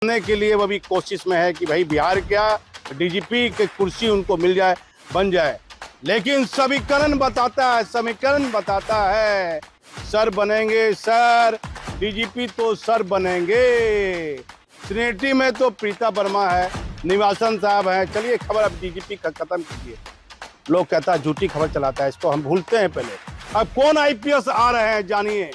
बनने के लिए वो भी कोशिश में है कि भाई बिहार क्या डीजीपी की कुर्सी उनको मिल जाए, बन जाए। लेकिन समीकरण बताता है सर बनेंगे सर, डीजीपी तो सर बनेंगे। सिनेटी में तो प्रीता वर्मा है, निवासन साहब हैं। चलिए खबर अब डीजीपी का खत्म कीजिए। लोग कहता है झूठी खबर चलाता है, इसको हम भूलते हैं पहले। अब कौन आईपीएस आ रहे हैं जानिए,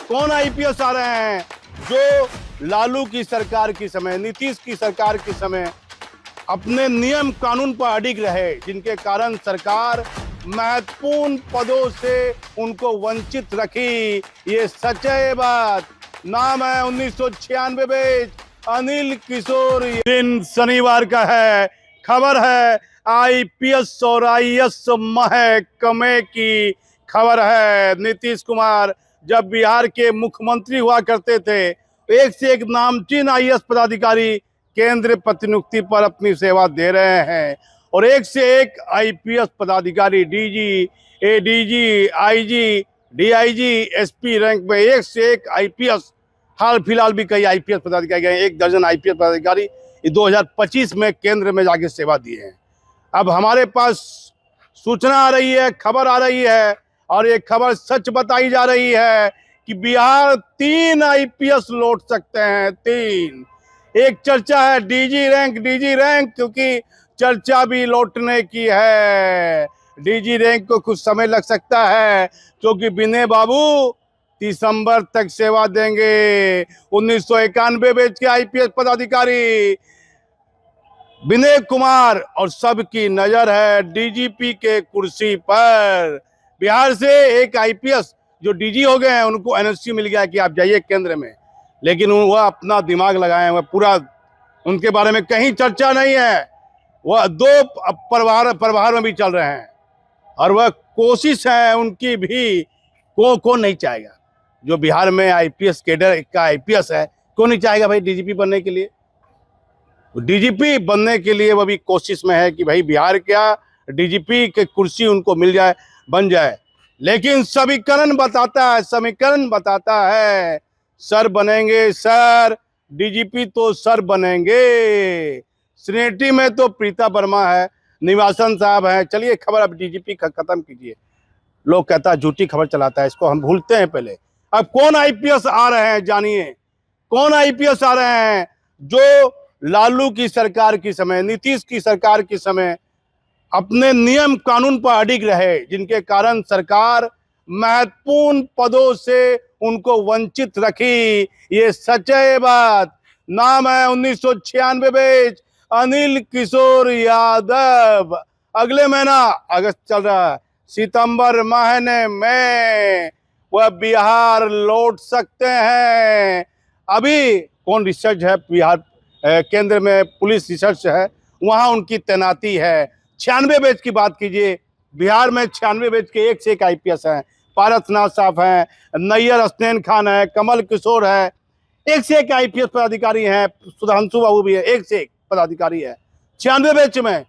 कौन आईपीएस आ रहे हैं जो लालू की सरकार के समय, नीतीश की सरकार के समय अपने नियम कानून पर अडिग रहे, जिनके कारण सरकार महत्वपूर्ण पदों से उनको वंचित रखी। ये सच है, ये बात। नाम है 1996 बैच, अनिल किशोर। दिन शनिवार का है, खबर है आईपीएस और आईएएस महकमे की खबर है। नीतीश कुमार जब बिहार के मुख्यमंत्री हुआ करते थे, एक से एक नामचीन आईएएस पदाधिकारी केंद्र प्रतिनियुक्ति पर अपनी सेवा दे रहे हैं और एक से एक आईपीएस पदाधिकारी DG, ADG, IG, DIG, SP rank में एक से एक आईपीएस, हाल फिलहाल भी कई आईपीएस पदाधिकारी गए, 1 दर्जन आईपीएस पदाधिकारी 2025 में केंद्र में जाके सेवा दिए हैं। अब हमारे पास सूचना आ रही है, खबर आ रही है और ये खबर सच बताई जा रही है कि बिहार 3 आईपीएस लौट सकते हैं, 3। एक चर्चा है डीजी रैंक, क्योंकि चर्चा भी लौटने की है। डीजी रैंक को कुछ समय लग सकता है क्योंकि विनय बाबू दिसंबर तक सेवा देंगे। 1991 बैच के आईपीएस पदाधिकारी विनय कुमार और सबकी नजर है डीजीपी के कुर्सी पर। बिहार से एक आईपीएस जो डीजी हो गए हैं, उनको एनओसी मिल गया कि आप जाइए केंद्र में, लेकिन वह अपना दिमाग लगाए हुए, पूरा उनके बारे में कहीं चर्चा नहीं है। वह 2 प्रभार में भी चल रहे हैं और वह कोशिश है उनकी भी, कौन नहीं चाहेगा जो बिहार में आईपीएस कैडर का आईपीएस है, कौन नहीं चाहेगा भाई डीजीपी बनने के लिए। डीजीपी बनने के लिए वो भी कोशिश में है कि भाई बिहार क्या डीजीपी की कुर्सी उनको मिल जाए, बन जाए। लेकिन समीकरण बताता है सर बनेंगे सर, डीजीपी तो सर बनेंगे। सिनेटी में तो प्रीता वर्मा है, निवासन साहब हैं। चलिए खबर अब डीजीपी का खत्म कीजिए। लोग कहता है झूठी खबर चलाता है, इसको हम भूलते हैं पहले। अब कौन आईपीएस आ रहे हैं जानिए, कौन आईपीएस आ रहे हैं जो लालू की सरकार के समय, नीतीश की सरकार के समय अपने नियम कानून पर अडिग रहे, जिनके कारण सरकार महत्वपूर्ण पदों से उनको वंचित रखी। ये सच है, ये बात। नाम है 1996 बैच, अनिल किशोर यादव। अगले महीना अगस्त चल रहा है, सितंबर महीने में वह बिहार लौट सकते हैं। अभी कौन रिसर्च है बिहार केंद्र में, पुलिस रिसर्च है, वहां उनकी तैनाती है। 96 बैच की बात कीजिए, बिहार में 96 बैच के एक से एक आईपीएस हैं। पारसनाथ साहब हैं, नैयर अस्नैन खान है, कमल किशोर है, एक से एक आईपीएस पदाधिकारी हैं। सुधांशु बाबू भी है, एक से एक पदाधिकारी है 96 बैच में।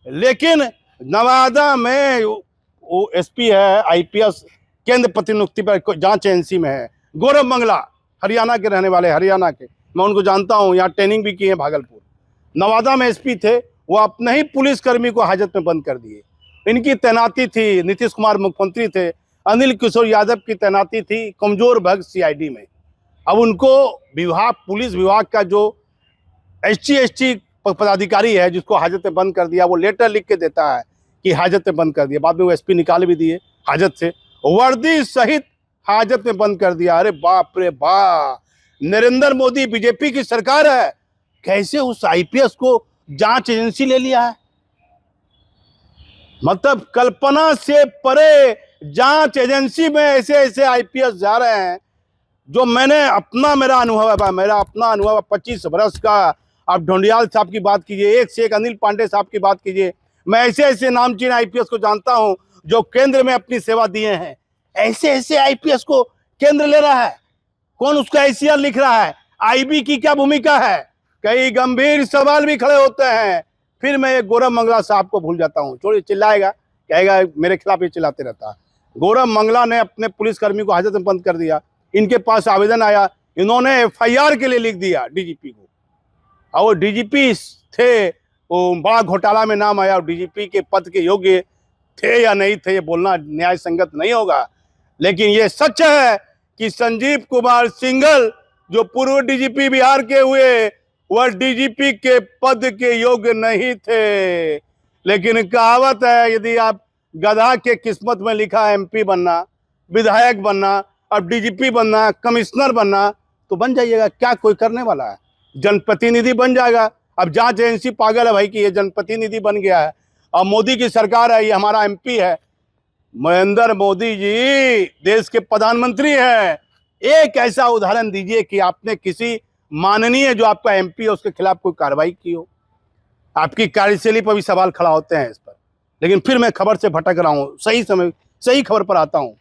लेकिन नवादा में वो एसपी है, आईपीएस केंद्र प्रतिनियुक्ति पर जांच एजेंसी में है। गौरव मंगला हरियाणा के रहने वाले, हरियाणा के, मैं उनको जानता हूं, यहाँ ट्रेनिंग भी की है भागलपुर। नवादा में एसपी थे, वो अपने ही पुलिसकर्मी को हाजत में बंद कर दिए। इनकी तैनाती थी, नीतीश कुमार मुख्यमंत्री थे, अनिल किशोर यादव की तैनाती थी कमजोर वर्ग सीआईडी में। अब उनको विभाग, पुलिस विभाग का जो एसटी पदाधिकारी है, जिसको हाजत में बंद कर दिया, वो लेटर लिख के देता है कि हाजत में बंद कर दिया। बाद में वो एसपी निकाल भी दिए हाजत से, वर्दी सहित हाजत में बंद कर दिया। अरे बाप रे बाप, नरेंद्र मोदी बीजेपी की सरकार है, कैसे उस आईपीएस को जांच एजेंसी ले लिया है। मतलब कल्पना से परे जांच एजेंसी में ऐसे ऐसे आईपीएस जा रहे हैं जो मेरा अपना अनुभव है 25 वर्ष का। आप ढोंडियाल साहब की बात कीजिए, एक से एक अनिल पांडे साहब की बात कीजिए। मैं ऐसे ऐसे नामचीन आईपीएस को जानता हूं जो केंद्र में अपनी सेवा दिए हैं। ऐसे ऐसे आईपीएस को केंद्र ले रहा है, कौन उसका एसीआर लिख रहा है, आईबी की क्या भूमिका है, कई गंभीर सवाल भी खड़े होते हैं। फिर मैं गौरव मंगला साहब को भूल जाता हूँ, छोड़िए, चिल्लाएगा, कहेगा मेरे खिलाफ ही चिल्लाते रहता है। गौरव मंगला ने अपने पुलिसकर्मी को हाजत में बंद कर दिया। इनके पास आवेदन आया, इन्होंने एफआईआर के लिए लिख दिया डीजीपी को। और वो डीजीपी थे, वो बड़ा घोटाला में नाम आया, और डीजीपी के पद के योग्य थे या नहीं थे ये बोलना न्याय संगत नहीं होगा। लेकिन ये सच है कि संजीव कुमार सिंघल जो पूर्व डीजीपी बिहार के हुए, वह डीजीपी के पद के योग्य नहीं थे। लेकिन कहावत है, यदि आप गधा के किस्मत में लिखा एमपी बनना, विधायक बनना, अब डीजीपी बनना, कमिश्नर बनना, तो बन जाइएगा। क्या कोई करने वाला है? जनप्रतिनिधि बन जाएगा। अब जांच एजेंसी पागल है भाई कि ये जनप्रतिनिधि बन गया है, और मोदी की सरकार है, ये हमारा एमपी है। नरेंद्र मोदी जी देश के प्रधानमंत्री हैं। एक ऐसा उदाहरण दीजिए कि आपने किसी माननीय जो आपका एमपी है उसके खिलाफ कोई कार्रवाई की हो। आपकी कार्यशैली पर भी सवाल खड़ा होते हैं इस पर। लेकिन फिर मैं खबर से भटक रहा हूं, सही खबर पर आता हूं।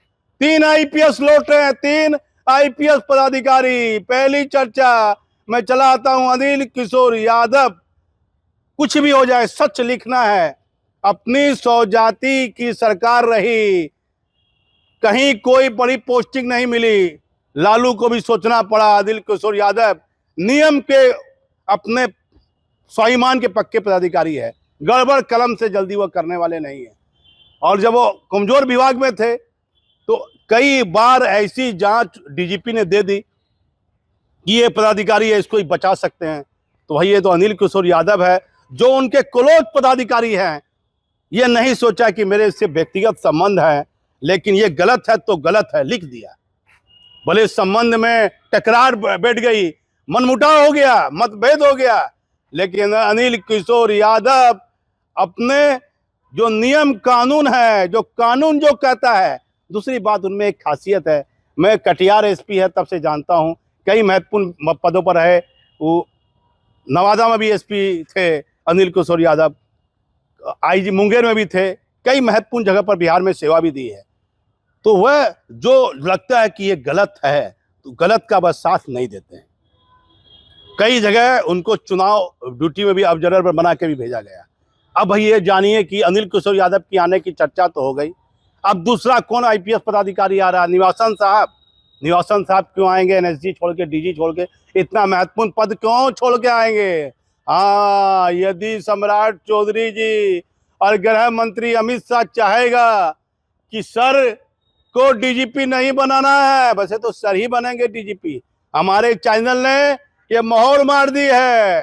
3 आईपीएस लौट रहे हैं, 3 आईपीएस पदाधिकारी। पहली चर्चा मैं चला आता हूं, अनिल किशोर यादव। कुछ भी हो जाए सच लिखना है। अपनी स्वजाति की सरकार रही, कहीं कोई बड़ी पोस्टिंग नहीं मिली, लालू को भी सोचना पड़ा। अनिल किशोर यादव नियम के अपने स्वाभिमान के पक्के पदाधिकारी है, गड़बड़ कलम से जल्दी वो करने वाले नहीं है। और जब वो कमजोर विभाग में थे तो कई बार ऐसी जांच डीजीपी ने दे दी कि ये पदाधिकारी है, इसको ही बचा सकते हैं। तो भाई ये तो अनिल किशोर यादव है जो उनके क्लोज पदाधिकारी हैं। ये नहीं सोचा कि मेरे इससे व्यक्तिगत संबंध है, लेकिन ये गलत है तो गलत है, लिख दिया। भले संबंध में टकरार बैठ गई, मनमुटाव हो गया, मतभेद हो गया, लेकिन अनिल किशोर यादव अपने जो नियम कानून है, जो कानून जो कहता है। दूसरी बात, उनमें एक खासियत है, मैं कटिहार एसपी है तब से जानता हूं, कई महत्वपूर्ण पदों पर है वो। नवादा में भी एसपी थे अनिल किशोर यादव, आईजी मुंगेर में भी थे, कई महत्वपूर्ण जगह पर बिहार में सेवा भी दी है। तो वह जो लगता है कि ये गलत है तो गलत का बस साथ नहीं देते हैं। कई जगह उनको चुनाव ड्यूटी में भी ऑब्जर्वर बना के भी भेजा गया। अब भाई ये जानिए कि अनिल किशोर यादव की आने की चर्चा तो हो गई, अब दूसरा कौन आईपीएस पदाधिकारी आ रहा? निवासन साहब। निवासन साहब क्यों आएंगे? एनएसजी छोड़ के, डीजी छोड़ के, इतना महत्वपूर्ण पद क्यों छोड़ के आएंगे? हाँ, यदि सम्राट चौधरी जी और गृह मंत्री अमित शाह चाहेगा कि सर को डीजीपी नहीं बनाना है, वैसे तो सर ही बनेंगे डीजीपी। हमारे चैनल ने ये मोहर मार दी है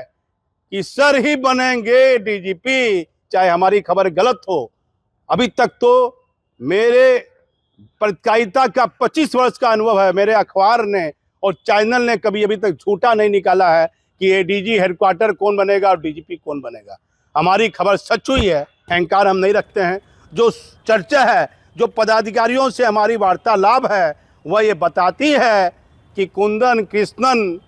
कि सर ही बनेंगे डीजीपी, चाहे हमारी खबर गलत हो। अभी तक तो मेरे पत्रकारिता का 25 वर्ष का अनुभव है, मेरे अखबार ने और चैनल ने कभी अभी तक झूठा नहीं निकाला है कि एडीजी हेडक्वार्टर कौन बनेगा और डीजीपी कौन बनेगा। हमारी खबर सच हुई है, अहंकार हम नहीं रखते हैं। जो चर्चा है, जो पदाधिकारियों से हमारी वार्तालाप है, वह ये बताती है कि कुंदन कृष्णन,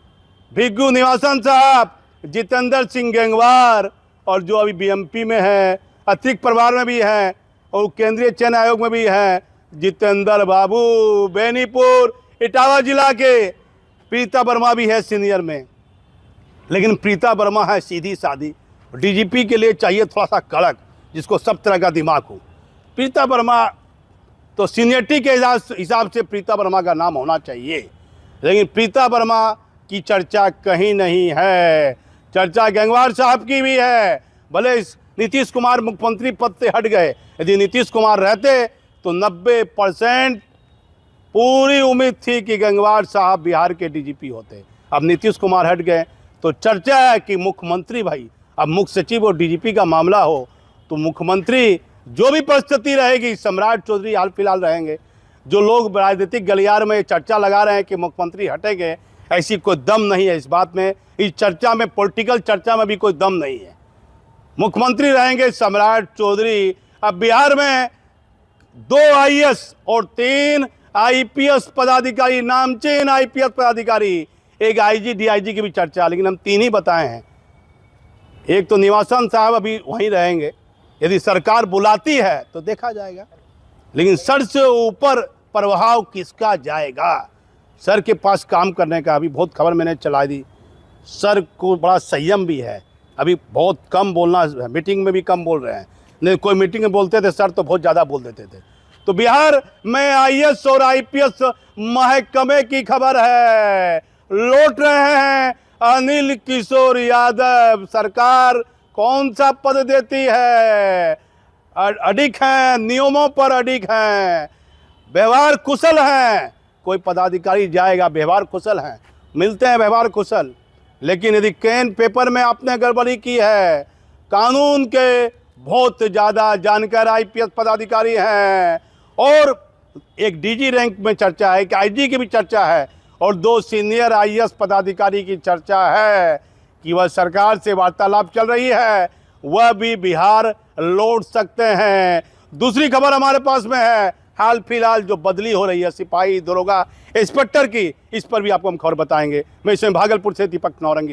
भिग्गू निवासन साहब, जितेंद्र सिंह गंगवार, और जो अभी बीएमपी में है, अतिरिक्त प्रभार में भी हैं, और केंद्रीय चयन आयोग में भी हैं, जितेंद्र बाबू, बेनीपुर इटावा जिला के। प्रीता वर्मा भी है सीनियर में, लेकिन प्रीता वर्मा है सीधी सादी। डीजीपी के लिए चाहिए थोड़ा सा कड़क, जिसको सब तरह का दिमाग हो। प्रीता वर्मा तो सीनियरिटी के हिसाब से प्रीता वर्मा का नाम होना चाहिए, लेकिन प्रीता वर्मा की चर्चा कहीं नहीं है। चर्चा गंगवार साहब की भी है। भले नीतीश कुमार मुख्यमंत्री पद से हट गए, यदि नीतीश कुमार रहते तो 90% पूरी उम्मीद थी कि गंगवार साहब बिहार के डीजीपी होते। अब नीतीश कुमार हट गए तो चर्चा है कि मुख्यमंत्री, भाई अब मुख्य सचिव और डीजीपी का मामला हो तो मुख्यमंत्री जो भी परिस्थिति रहेगी, सम्राट चौधरी हाल फिलहाल रहेंगे। जो लोग राजनीतिक गलियार में चर्चा लगा रहे हैं कि मुख्यमंत्री हटेंगे, ऐसी कोई दम नहीं है इस बात में। इस चर्चा में, पॉलिटिकल चर्चा में भी कोई दम नहीं है। मुख्यमंत्री रहेंगे सम्राट चौधरी। अब बिहार में 2 आईएएस और 3 आईपीएस पदाधिकारी, नामचीन आईपीएस पदाधिकारी, एक आईजी डीआईजी की भी चर्चा, लेकिन हम 3 ही बताए हैं। एक तो निवासन साहब अभी वहीं रहेंगे, यदि सरकार बुलाती है तो देखा जाएगा, लेकिन सर से ऊपर प्रभाव किसका जाएगा? सर के पास काम करने का, अभी बहुत खबर मैंने चला दी, सर को बड़ा संयम भी है, अभी बहुत कम बोलना, मीटिंग में भी कम बोल रहे हैं। नहीं, कोई मीटिंग में बोलते थे सर तो बहुत ज़्यादा बोल देते थे। तो बिहार में आईएएस और आईपीएस महकमे की खबर है, लौट रहे हैं अनिल किशोर यादव। सरकार कौन सा पद देती है? अडिग हैं, नियमों पर अडिग हैं, व्यवहार कुशल हैं। कोई पदाधिकारी जाएगा, व्यवहार कुशल हैं, मिलते हैं व्यवहार कुशल। लेकिन यदि कैन पेपर में आपने गड़बड़ी की है, कानून के बहुत ज़्यादा जानकार आईपीएस पदाधिकारी हैं, और एक डीजी रैंक में चर्चा है, एक आईजी की भी चर्चा है, और 2 सीनियर आईएएस पदाधिकारी की चर्चा है कि वह सरकार से वार्तालाप चल रही है, वह भी बिहार लौट सकते हैं। दूसरी खबर हमारे पास में है, हाल फिलहाल जो बदली हो रही है सिपाही, दरोगा, इंस्पेक्टर की, इस पर भी आपको हम खबर बताएंगे। मैं इसमें भागलपुर से दीपक नौरंगी।